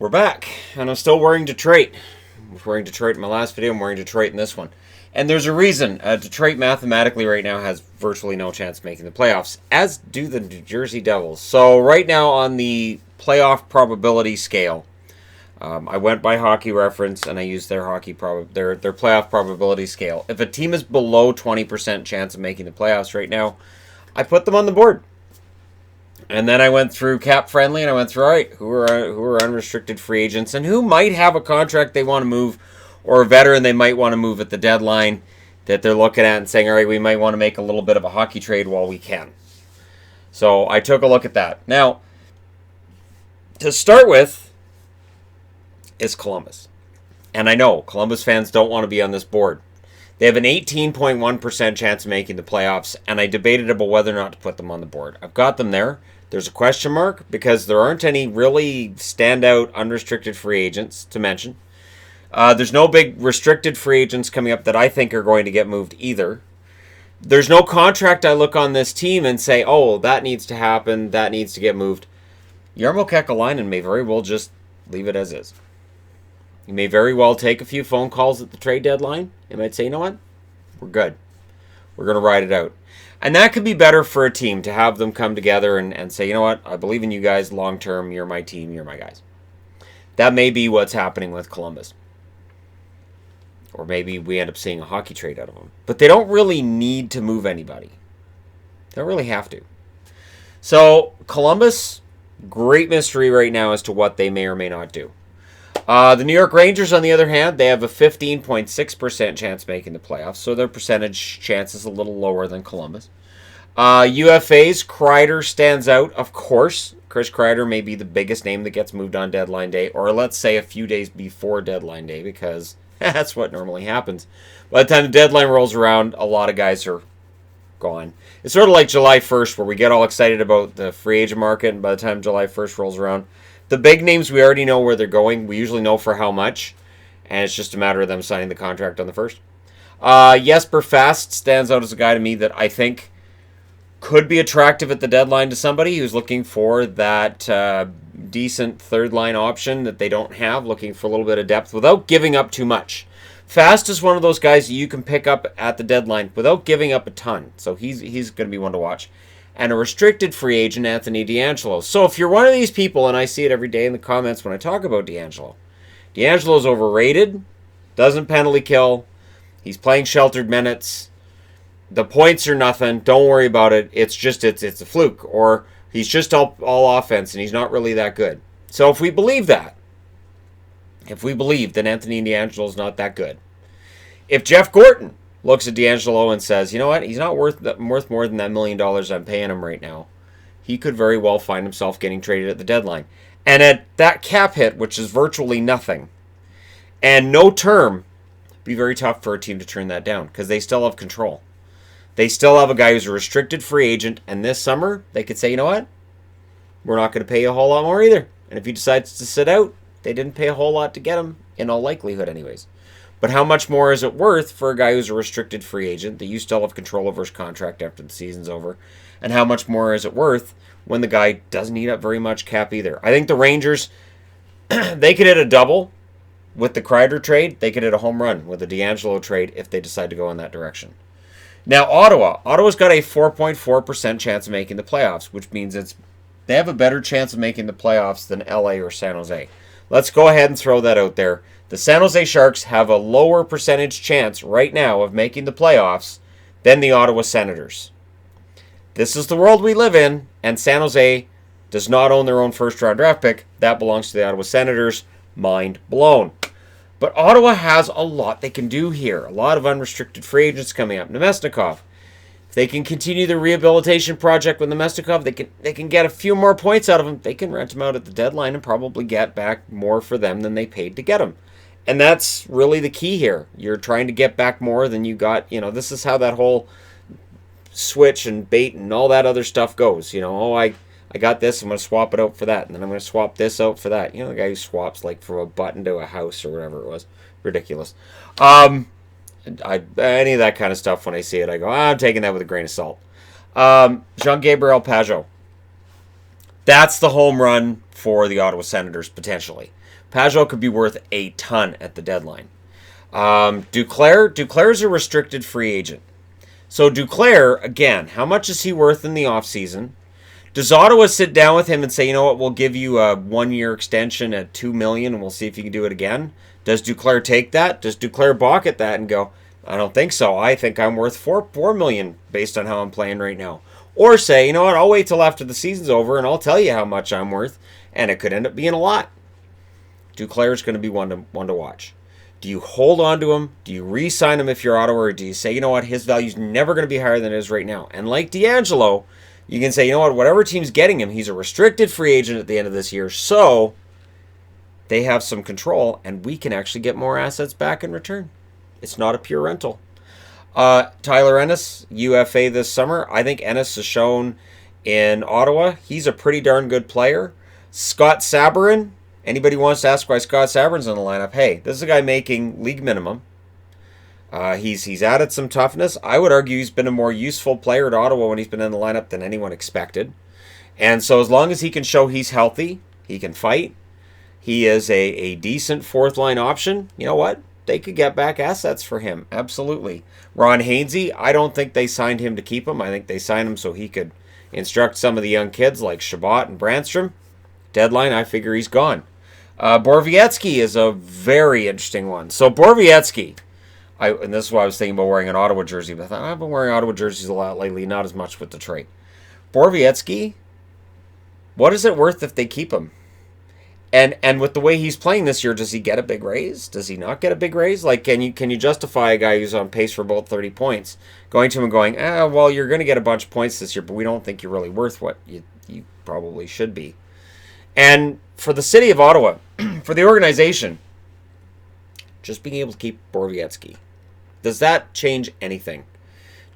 We're back, and I'm still wearing Detroit. I was wearing Detroit in my last video. I'm wearing Detroit in this one. And there's a reason. Detroit mathematically right now has virtually no chance of making the playoffs, as do the New Jersey Devils. So right now on the playoff probability scale, I went by Hockey Reference and I used their their playoff probability scale. If a team is below 20% chance of making the playoffs right now, I put them on the board. And then I went through cap friendly and I went through, all right, who are unrestricted free agents and who might have a contract they want to move, or a veteran they might want to move at the deadline that they're looking at and saying, all right, we might want to make a little bit of a hockey trade while we can. So I took a look at that. Now, to start with is Columbus. And I know Columbus fans don't want to be on this board. They have an 18.1% chance of making the playoffs, and I debated about whether or not to put them on the board. I've got them there. There's a question mark because there aren't any really standout unrestricted free agents to mention. There's no big restricted free agents coming up that I think are going to get moved either. There's no contract I look on this team and say, oh, that needs to happen, that needs to get moved. Jarmo Kekalainen may very well just leave it as is. He may very well take a few phone calls at the trade deadline. He might say, you know what? We're good. We're going to ride it out. And that could be better for a team to have them come together and say, you know what? I believe in you guys long term. You're my team. You're my guys. That may be what's happening with Columbus. Or maybe we end up seeing a hockey trade out of them. But they don't really need to move anybody. They don't really have to. So Columbus, great mystery right now as to what they may or may not do. The New York Rangers, on the other hand, they have a 15.6% chance of making the playoffs, so their percentage chance is a little lower than Columbus. UFAs, Kreider stands out, of course. Chris Kreider may be the biggest name that gets moved on deadline day, or let's say a few days before deadline day, because that's what normally happens. By the time the deadline rolls around, a lot of guys are gone. It's sort of like July 1st, where we get all excited about the free agent market, and by the time July 1st rolls around, the big names, we already know where they're going. We usually know for how much, and it's just a matter of them signing the contract on the 1st. Jesper Fast stands out as a guy to me that I think could be attractive at the deadline to somebody who's looking for that decent third-line option that they don't have, looking for a little bit of depth without giving up too much. Fast is one of those guys that you can pick up at the deadline without giving up a ton, so he's going to be one to watch. And a restricted free agent, Anthony DeAngelo. So if you're one of these people, and I see it every day in the comments when I talk about DeAngelo's overrated, doesn't penalty kill, he's playing sheltered minutes, the points are nothing, don't worry about it, it's a fluke, or he's just all offense and he's not really that good. So if we believe that, then Anthony DeAngelo's not that good. If Jeff Gorton looks at DeAngelo and says, you know what, he's not worth more than that $1 million I'm paying him right now, he could very well find himself getting traded at the deadline. And at that cap hit, which is virtually nothing, and no term, it'd be very tough for a team to turn that down, because they still have control. They still have a guy who's a restricted free agent, and this summer, they could say, you know what, we're not going to pay you a whole lot more either. And if he decides to sit out, they didn't pay a whole lot to get him, in all likelihood anyways. But how much more is it worth for a guy who's a restricted free agent that you still have control over his contract after the season's over? And how much more is it worth when the guy doesn't eat up very much cap either? I think the Rangers, they could hit a double with the Kreider trade. They could hit a home run with the DeAngelo trade if they decide to go in that direction. Now, Ottawa's got a 4.4% chance of making the playoffs, which means they have a better chance of making the playoffs than LA or San Jose. Let's go ahead and throw that out there. The San Jose Sharks have a lower percentage chance right now of making the playoffs than the Ottawa Senators. This is the world we live in, and San Jose does not own their own first-round draft pick. That belongs to the Ottawa Senators. Mind blown. But Ottawa has a lot they can do here. A lot of unrestricted free agents coming up. Nemesnikov. If they can continue the rehabilitation project with Nemesnikov, they can get a few more points out of him. They can rent him out at the deadline and probably get back more for them than they paid to get him. And that's really the key here. You're trying to get back more than you got. This is how that whole switch and bait and all that other stuff goes. I got this, I'm going to swap it out for that. And then I'm going to swap this out for that. The guy who swaps like from a button to a house or whatever it was. Ridiculous. Any of that kind of stuff, when I see it, I go, I'm taking that with a grain of salt. Jean-Gabriel Pageau. That's the home run for the Ottawa Senators, potentially. Pajot could be worth a ton at the deadline. Duclair's a restricted free agent. So Duclair, again, how much is he worth in the offseason? Does Ottawa sit down with him and say, you know what, we'll give you a 1-year extension at $2 million and we'll see if you can do it again? Does Duclair take that? Does Duclair balk at that and go, I don't think so. I think I'm worth $4 million based on how I'm playing right now. Or say, you know what, I'll wait till after the season's over and I'll tell you how much I'm worth, and it could end up being a lot. Duclair's going to be one to watch. Do you hold on to him? Do you re-sign him if you're Ottawa? Or do you say, you know what, his value's never going to be higher than it is right now? And like D'Angelo, you can say, you know what, whatever team's getting him, he's a restricted free agent at the end of this year, so they have some control, and we can actually get more assets back in return. It's not a pure rental. Tyler Ennis, UFA this summer. I think Ennis has shown in Ottawa he's a pretty darn good player. Scott Sabourin. Anybody wants to ask why Scott Sabourin's in the lineup? Hey, this is a guy making league minimum. He's added some toughness. I would argue he's been a more useful player at Ottawa when he's been in the lineup than anyone expected. And so as long as he can show he's healthy, he can fight, he is a decent fourth-line option, you know what? They could get back assets for him. Absolutely. Ron Hainsey, I don't think they signed him to keep him. I think they signed him so he could instruct some of the young kids like Shabbat and Brandstrom. Deadline, I figure he's gone. Borowiecki is a very interesting one. So Borowiecki, and this is why I was thinking about wearing an Ottawa jersey, but I thought I've been wearing Ottawa jerseys a lot lately, not as much with Detroit. Borowiecki, what is it worth if they keep him? And with the way he's playing this year, does he get a big raise? Does he not get a big raise? Like, can you justify a guy who's on pace for about 30 points going to him and going, well, you're going to get a bunch of points this year, but we don't think you're really worth what you probably should be. And for the city of Ottawa, for the organization, just being able to keep Borowiecki, does that change anything?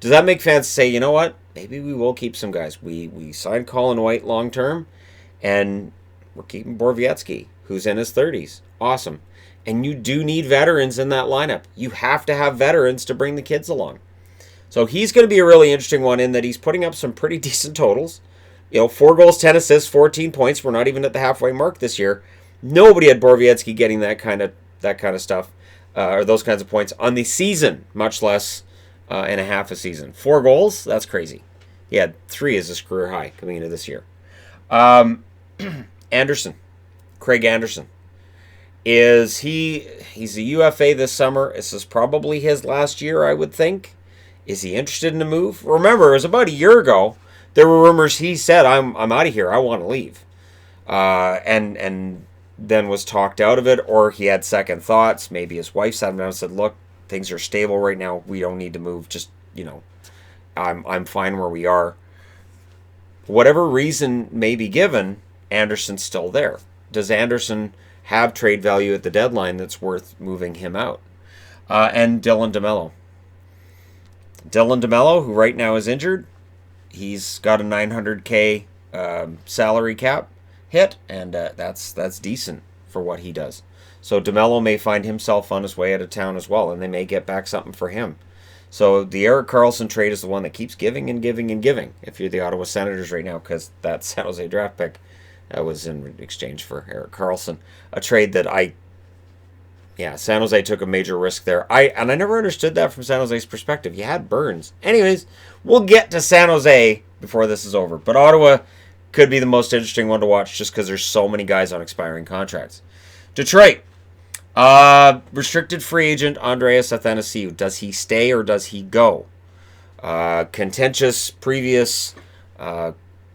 Does that make fans say, you know what, maybe we will keep some guys? We signed Colin White long term, and we're keeping Borowiecki, who's in his 30s. Awesome. And you do need veterans in that lineup. You have to have veterans to bring the kids along. So he's going to be a really interesting one in that he's putting up some pretty decent totals. 4 goals, 10 assists, 14 points. We're not even at the halfway mark this year. Nobody had Borowiecki getting that kind of stuff, or those kinds of points on the season, much less in a half a season. 4 goals? That's crazy. He had 3 as his career high coming into this year. Anderson, Craig Anderson, he's a UFA this summer. This is probably his last year, I would think. Is he interested in a move? Remember, it was about a year ago. There were rumors he said, I'm out of here. I want to leave. And then was talked out of it, or he had second thoughts. Maybe his wife sat him down and said, look, things are stable right now. We don't need to move. Just, I'm fine where we are. Whatever reason may be given, Anderson's still there. Does Anderson have trade value at the deadline that's worth moving him out? And Dylan DeMello. Dylan DeMello, who right now is injured, he's got a $900K salary cap hit, and that's decent for what he does. So DeMello may find himself on his way out of town as well, and they may get back something for him. So the Erik Karlsson trade is the one that keeps giving and giving and giving, if you're the Ottawa Senators right now, because that San Jose draft pick was in exchange for Erik Karlsson. A trade that San Jose took a major risk there. I never understood that from San Jose's perspective. You had Burns. Anyways, we'll get to San Jose before this is over. But Ottawa could be the most interesting one to watch just because there's so many guys on expiring contracts. Detroit. Restricted free agent Andreas Athanasiou. Does he stay or does he go? Contentious previous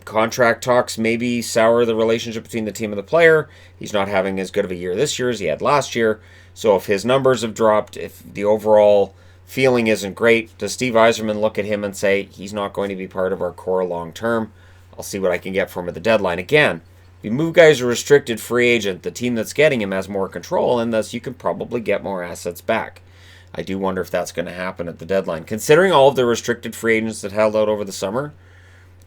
contract talks maybe sour the relationship between the team and the player. He's not having as good of a year this year as he had last year. So if his numbers have dropped, if the overall feeling isn't great, does Steve Yzerman look at him and say, he's not going to be part of our core long term? I'll see what I can get for him at the deadline. Again, if you move guys to restricted free agent, the team that's getting him has more control, and thus you can probably get more assets back. I do wonder if that's going to happen at the deadline. Considering all of the restricted free agents that held out over the summer,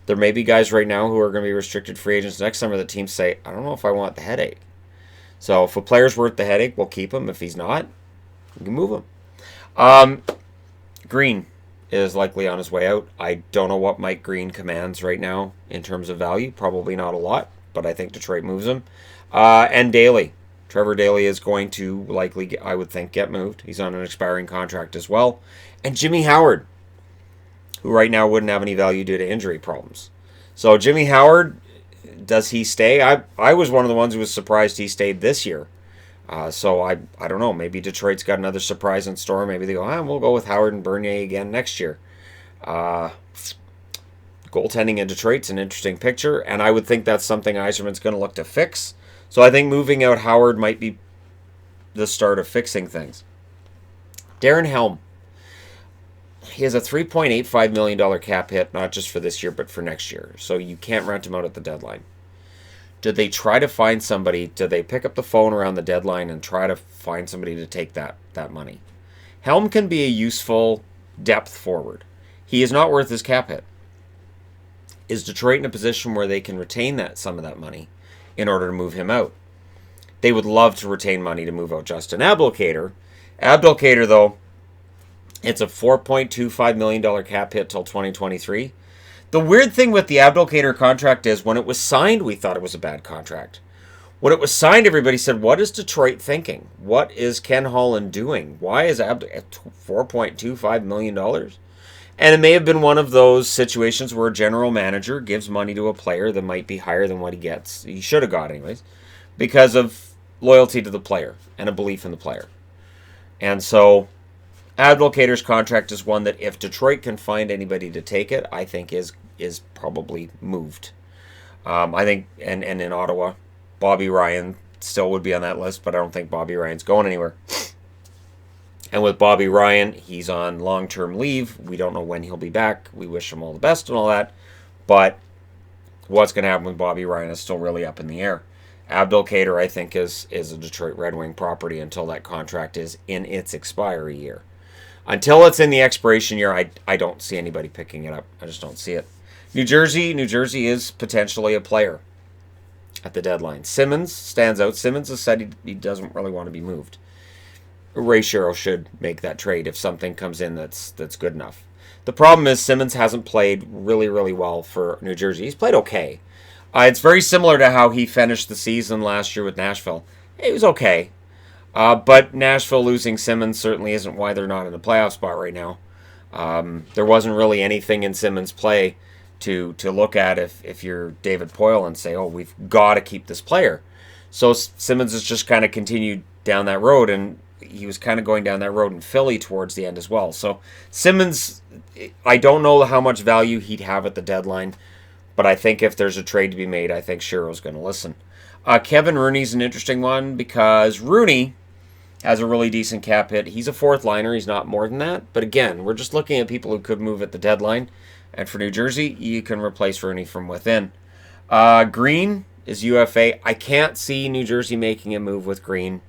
there may be guys right now who are going to be restricted free agents next summer that teams say, I don't know if I want the headache. So if a player's worth the headache, we'll keep him. If he's not, we can move him. Green is likely on his way out. I don't know what Mike Green commands right now in terms of value. Probably not a lot, but I think Detroit moves him. And Daly. Trevor Daly is going to likely, I would think, get moved. He's on an expiring contract as well. And Jimmy Howard, who right now wouldn't have any value due to injury problems. So Jimmy Howard, does he stay? I was one of the ones who was surprised he stayed this year. So I don't know. Maybe Detroit's got another surprise in store. Maybe they go, we'll go with Howard and Bernier again next year. Goaltending in Detroit's an interesting picture, and I would think that's something Yzerman's going to look to fix. So I think moving out Howard might be the start of fixing things. Darren Helm. He has a $3.85 million cap hit, not just for this year, but for next year. So you can't rent him out at the deadline. Did they try to find somebody? Did they pick up the phone around the deadline and try to find somebody to take that money? Helm can be a useful depth forward. He is not worth his cap hit. Is Detroit in a position where they can retain some of that money in order to move him out? They would love to retain money to move out Justin Abdelkader. Abdelkader, though, it's a $4.25 million cap hit till 2023. The weird thing with the Abdelkader contract is when it was signed, we thought it was a bad contract. When it was signed, everybody said, what is Detroit thinking? What is Ken Holland doing? Why is $4.25 million? And it may have been one of those situations where a general manager gives money to a player that might be higher than what he should have got anyways, because of loyalty to the player and a belief in the player. And so Abdelkader's contract is one that if Detroit can find anybody to take it, I think is probably moved. I think, and in Ottawa, Bobby Ryan still would be on that list, but I don't think Bobby Ryan's going anywhere. And with Bobby Ryan, he's on long-term leave. We don't know when he'll be back. We wish him all the best and all that. But what's going to happen with Bobby Ryan is still really up in the air. Abdelkader, I think, is a Detroit Red Wing property until that contract is in its expiry year. Until it's in the expiration year, I don't see anybody picking it up. I just don't see it. New Jersey is potentially a player at the deadline. Simmons stands out. Simmons has said he doesn't really want to be moved. Ray Shero should make that trade if something comes in that's good enough. The problem is Simmons hasn't played really, really well for New Jersey. He's played okay. It's very similar to how he finished the season last year with Nashville. He was okay. But Nashville losing Simmons certainly isn't why they're not in the playoff spot right now. There wasn't really anything in Simmons' play to look at if you're David Poile and say, we've got to keep this player. So Simmons has just kind of continued down that road, and he was kind of going down that road in Philly towards the end as well. So Simmons, I don't know how much value he'd have at the deadline, but I think if there's a trade to be made, I think Shero's going to listen. Kevin Rooney's an interesting one because Rooney has a really decent cap hit. He's a fourth liner. He's not more than that. But again, we're just looking at people who could move at the deadline. And for New Jersey, you can replace Rooney from within. Green is UFA. I can't see New Jersey making a move with Green,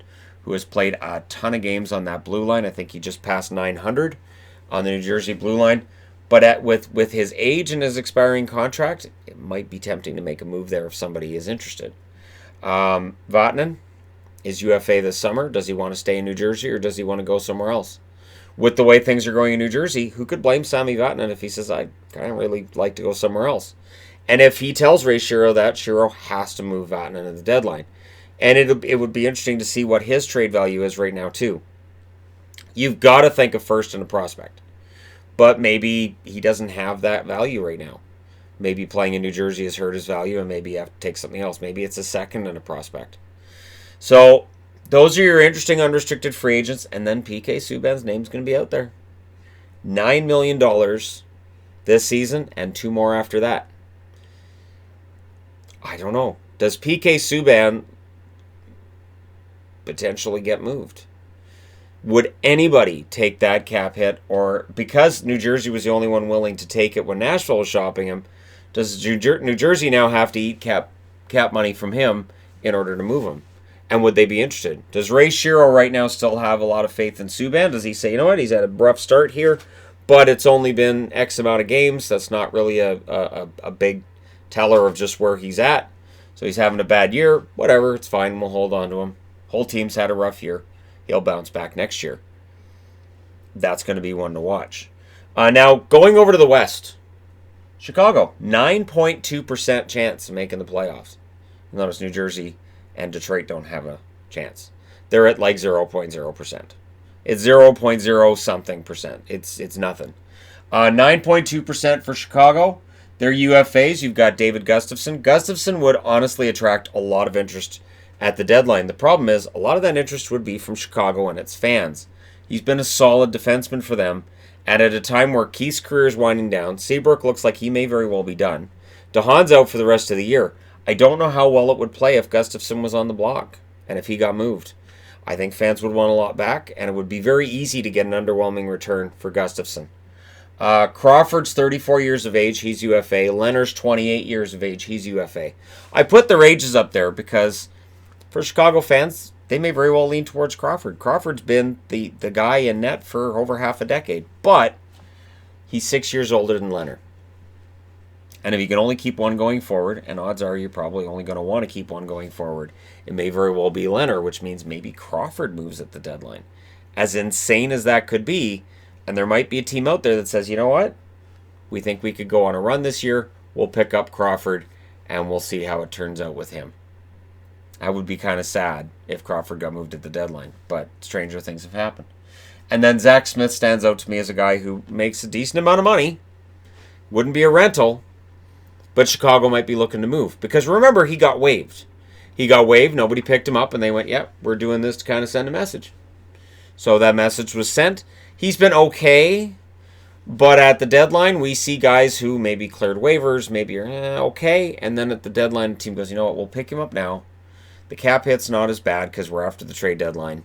who has played a ton of games on that blue line. I think he just passed 900 on the New Jersey blue line. But with his age and his expiring contract, it might be tempting to make a move there if somebody is interested. Vatanen is UFA this summer. Does he want to stay in New Jersey or does he want to go somewhere else? With the way things are going in New Jersey, who could blame Sami Vatanen if he says, I kind of really like to go somewhere else? And if he tells Ray Shero that, Shero has to move Vatanen at the deadline. And it would be interesting to see what his trade value is right now, too. You've got to think of first and a prospect. But maybe he doesn't have that value right now. Maybe playing in New Jersey has hurt his value, and maybe you have to take something else. Maybe it's a second and a prospect. So those are your interesting unrestricted free agents, and then PK Subban's name's going to be out there. $9 million this season, and 2 more after that. I don't know. Does PK Subban potentially get moved? Would anybody take that cap hit? Or because New Jersey was the only one willing to take it when Nashville was shopping him, does New Jersey now have to eat cap money from him in order to move him? And would they be interested? Does Ray Shero right now still have a lot of faith in Subban? Does he say, you know what, he's had a rough start here, but it's only been X amount of games. That's not really a big teller of just where he's at. So he's having a bad year. Whatever, it's fine. We'll hold on to him. Whole team's had a rough year. He'll bounce back next year. That's going to be one to watch. Now, going over to the West, Chicago, 9.2% chance of making the playoffs. Notice New Jersey and Detroit don't have a chance. They're at like 0.0%. It's 0.0 something percent. It's nothing. 9.2% for Chicago. Their UFAs, you've got David Gustafsson. Gustafsson would honestly attract a lot of interest at the deadline. The problem is, a lot of that interest would be from Chicago and its fans. He's been a solid defenseman for them, and at a time where Keith's career is winding down, Seabrook looks like he may very well be done. DeHaan's out for the rest of the year. I don't know how well it would play if Gustafsson was on the block and if he got moved. I think fans would want a lot back, and it would be very easy to get an underwhelming return for Gustafsson. Crawford's 34 years of age, he's UFA. Leonard's 28 years of age, he's UFA. I put their ages up there because for Chicago fans, they may very well lean towards Crawford. Crawford's been the guy in net for over half a decade, but he's 6 years older than Leonard. And if you can only keep one going forward, and odds are you're probably only going to want to keep one going forward, it may very well be Leonard, which means maybe Crawford moves at the deadline. As insane as that could be, and there might be a team out there that says, you know what? We think we could go on a run this year. We'll pick up Crawford, and we'll see how it turns out with him. I would be kind of sad if Crawford got moved at the deadline, but stranger things have happened. And then Zach Smith stands out to me as a guy who makes a decent amount of money. Wouldn't be a rental, but Chicago might be looking to move. Because remember, he got waived. He got waived, nobody picked him up, and they went, yep, we're doing this to kind of send a message. So that message was sent. He's been okay, but at the deadline, we see guys who maybe cleared waivers, maybe are okay, and then at the deadline, the team goes, you know what, we'll pick him up now. The cap hit's not as bad because we're after the trade deadline,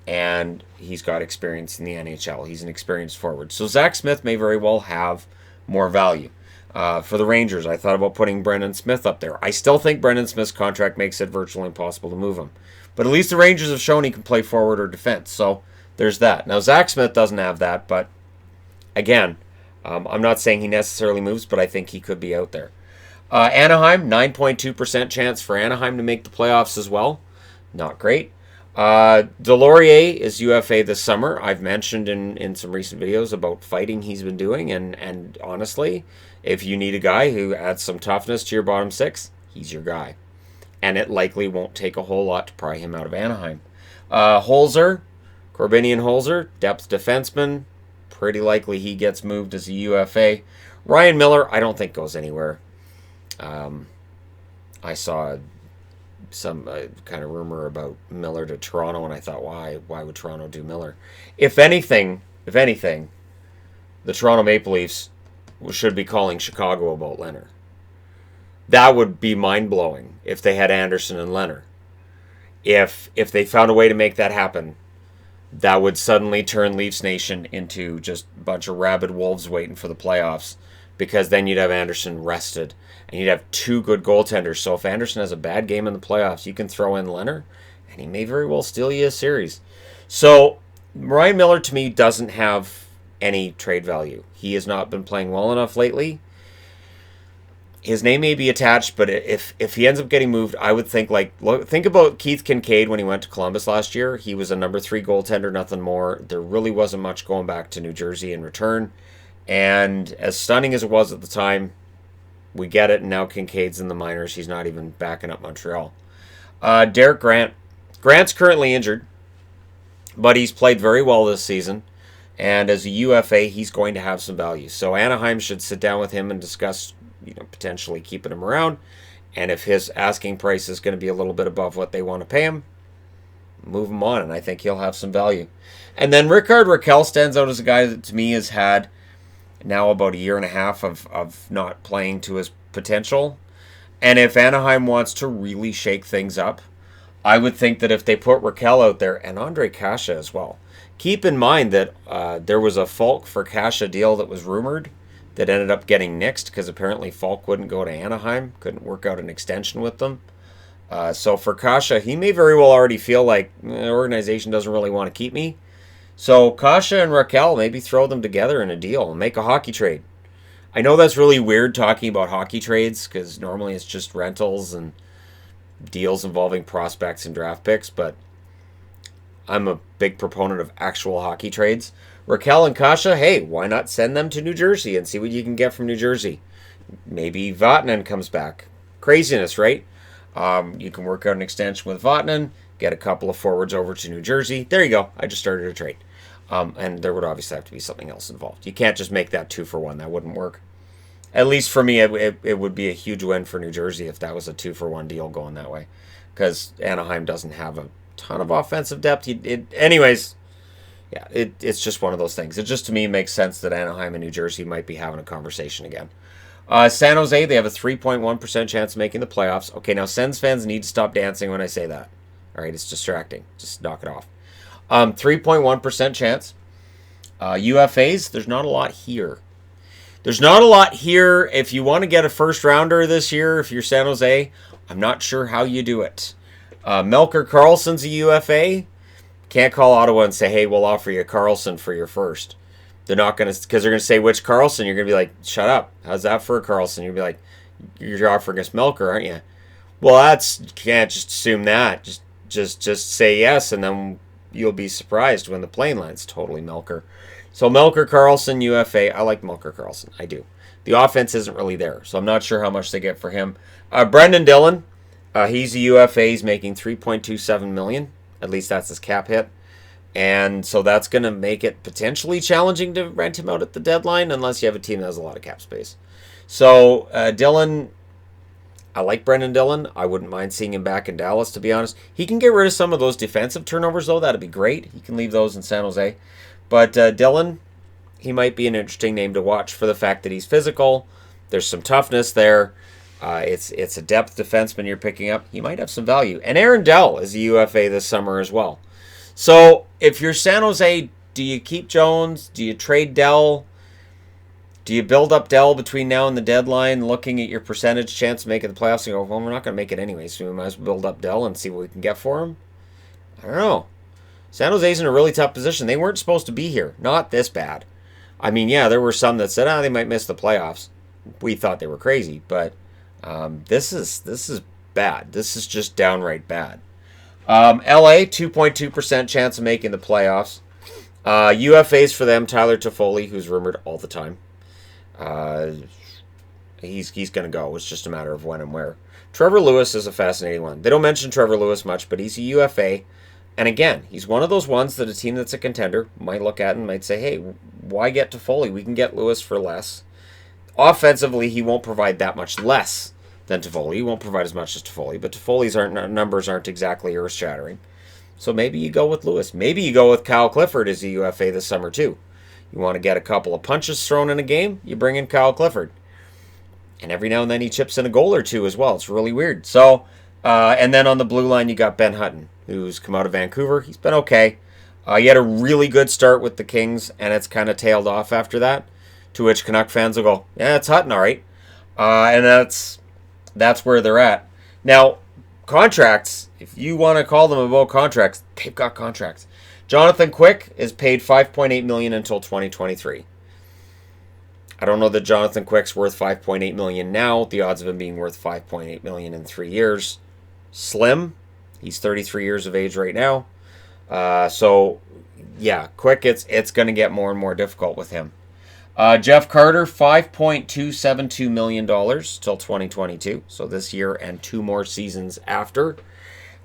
and he's got experience in the NHL. He's an experienced forward. So Zach Smith may very well have more value. For the Rangers, I thought about putting Brendan Smith up there. I still think Brendan Smith's contract makes it virtually impossible to move him. But at least the Rangers have shown he can play forward or defense. So there's that. Now, Zach Smith doesn't have that, but again, I'm not saying he necessarily moves, but I think he could be out there. Anaheim, 9.2% chance for Anaheim to make the playoffs as well. Not great. Delorier is UFA this summer. I've mentioned in some recent videos about fighting he's been doing, and honestly, if you need a guy who adds some toughness to your bottom six, he's your guy. And it likely won't take a whole lot to pry him out of Anaheim. Holzer, Corbinian Holzer, depth defenseman. Pretty likely he gets moved as a UFA. Ryan Miller, I don't think goes anywhere. I saw some kind of rumor about Miller to Toronto, and I thought, why would Toronto do Miller? If anything, the Toronto Maple Leafs should be calling Chicago about Leonard. That would be mind-blowing if they had Anderson and Leonard. If they found a way to make that happen, that would suddenly turn Leafs Nation into just a bunch of rabid wolves waiting for the playoffs, because then you'd have Anderson rested, and you'd have two good goaltenders. So if Anderson has a bad game in the playoffs, you can throw in Leonard, and he may very well steal you a series. So Ryan Miller, to me, doesn't have any trade value. He has not been playing well enough lately. His name may be attached, but if he ends up getting moved, I would think think about Keith Kincaid when he went to Columbus last year. He was a number 3 goaltender, nothing more. There really wasn't much going back to New Jersey in return. And as stunning as it was at the time, we get it, and now Kincaid's in the minors. He's not even backing up Montreal. Derek Grant. Grant's currently injured, but he's played very well this season. And as a UFA, he's going to have some value. So Anaheim should sit down with him and discuss potentially keeping him around. And if his asking price is going to be a little bit above what they want to pay him, move him on, and I think he'll have some value. And then Rickard Rakell stands out as a guy that to me has had now about a year and a half of not playing to his potential. And if Anaheim wants to really shake things up, I would think that if they put Rakell out there, and Andre Kasha as well. Keep in mind that there was a Falk for Kasha deal that was rumored that ended up getting nixed because apparently Falk wouldn't go to Anaheim, couldn't work out an extension with them. So for Kasha, he may very well already feel like the organization doesn't really want to keep me. So Kasha and Rakell, maybe throw them together in a deal and make a hockey trade. I know that's really weird talking about hockey trades because normally it's just rentals and deals involving prospects and draft picks, but I'm a big proponent of actual hockey trades. Raquel and Kasha, hey, why not send them to New Jersey and see what you can get from New Jersey? Maybe Vatanen comes back. Craziness, right? You can work out an extension with Vatanen, get a couple of forwards over to New Jersey. There you go. I just started a trade. And there would obviously have to be something else involved. You can't just make that 2-for-1. That wouldn't work. At least for me, it would be a huge win for New Jersey if that was a 2-for-1 deal going that way. Because Anaheim doesn't have a ton of offensive depth. Anyways, yeah, it's just one of those things. It just, to me, makes sense that Anaheim and New Jersey might be having a conversation again. San Jose, they have a 3.1% chance of making the playoffs. Okay, now Sens fans need to stop dancing when I say that. All right, it's distracting. Just knock it off. 3.1% chance. UFAs, there's not a lot here. There's not a lot here. If you want to get a first rounder this year, if you're San Jose, I'm not sure how you do it. Melker Karlsson's a UFA. Can't call Ottawa and say, hey, we'll offer you Karlsson for your first. They're not going to, because they're going to say, which Karlsson? You're going to be like, shut up. How's that for a Karlsson? You'll be like, you're offering us Melker, aren't you? Well, you can't just assume that. Just say yes, and then you'll be surprised when the plane lands. Totally Melker. So Melker Karlsson, UFA. I like Melker Karlsson. I do. The offense isn't really there, so I'm not sure how much they get for him. Brendan Dillon, he's a UFA. He's making $3.27 million. At least that's his cap hit. And so that's going to make it potentially challenging to rent him out at the deadline unless you have a team that has a lot of cap space. So Dillon, I like Brendan Dillon. I wouldn't mind seeing him back in Dallas, to be honest. He can get rid of some of those defensive turnovers, though. That'd be great. He can leave those in San Jose. But Dillon, he might be an interesting name to watch for the fact that he's physical. There's some toughness there. It's a depth defenseman you're picking up. He might have some value. And Aaron Dell is a UFA this summer as well. So if you're San Jose, do you keep Jones? Do you trade Dell? Do you build up Dell between now and the deadline, looking at your percentage chance of making the playoffs and go, well, we're not going to make it anyway, so we might as well build up Dell and see what we can get for him? I don't know. San Jose's in a really tough position. They weren't supposed to be here. Not this bad. I mean, yeah, there were some that said, they might miss the playoffs. We thought they were crazy, but this is bad. This is just downright bad. LA, 2.2% chance of making the playoffs. UFAs for them, Tyler Toffoli, who's rumored all the time. He's going to go. It's just a matter of when and where. Trevor Lewis is a fascinating one. They don't mention Trevor Lewis much, but he's a UFA. And again, he's one of those ones that a team that's a contender might look at and might say, hey, why get Toffoli? We can get Lewis for less. Offensively, he won't provide that much less than Toffoli. He won't provide as much as Toffoli, but Toffoli's numbers aren't exactly earth-shattering. So maybe you go with Lewis. Maybe you go with Kyle Clifford as a UFA this summer too. You want to get a couple of punches thrown in a game, you bring in Kyle Clifford. And every now and then he chips in a goal or two as well. It's really weird. So, and then on the blue line you got Ben Hutton, who's come out of Vancouver. He's been okay. He had a really good start with the Kings, and it's kind of tailed off after that, to which Canuck fans will go, yeah, it's Hutton, all right. And that's where they're at. Now, contracts, if you want to call them about contracts, they've got contracts. Jonathan Quick is paid $5.8 million until 2023. I don't know that Jonathan Quick's worth $5.8 million now. The odds of him being worth $5.8 million in 3 years, slim. He's 33 years of age right now. So, yeah, Quick, it's going to get more and more difficult with him. Jeff Carter, $5.272 million till 2022. So this year and 2 more seasons after.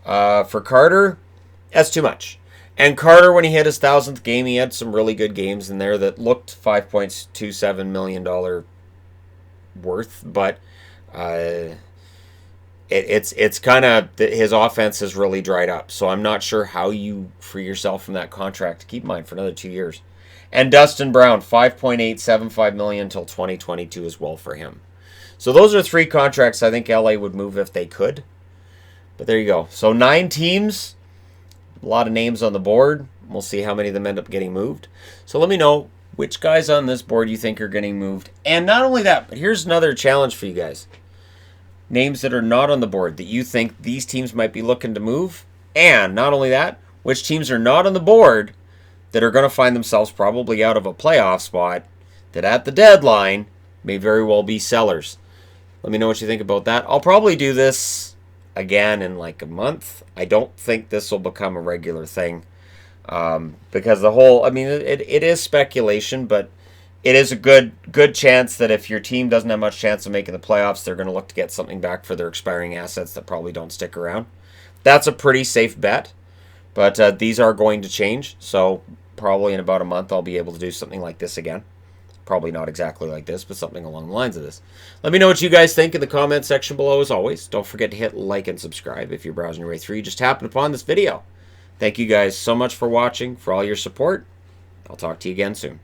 For Carter, that's too much. And Carter, when he hit his 1,000th game, he had some really good games in there that looked $5.27 million worth. But it's kind of, his offense has really dried up. So I'm not sure how you free yourself from that contract. Keep in mind, for another 2 years. And Dustin Brown, $5.875 million until 2022 as well for him. So those are 3 contracts I think LA would move if they could. But there you go. So 9 teams, a lot of names on the board. We'll see how many of them end up getting moved. So let me know which guys on this board you think are getting moved. And not only that, but here's another challenge for you guys. Names that are not on the board that you think these teams might be looking to move. And not only that, which teams are not on the board that are going to find themselves probably out of a playoff spot that at the deadline may very well be sellers. Let me know what you think about that. I'll probably do this again in like a month. I don't think this will become a regular thing. Because the whole, I mean, it is speculation, but it is a good chance that if your team doesn't have much chance of making the playoffs, they're going to look to get something back for their expiring assets that probably don't stick around. That's a pretty safe bet, but these are going to change, so probably in about a month I'll be able to do something like this again. Probably not exactly like this, but something along the lines of this. Let me know what you guys think in the comment section below as always. Don't forget to hit like and subscribe if you're browsing your way through. You just happened upon this video. Thank you guys so much for watching, for all your support. I'll talk to you again soon.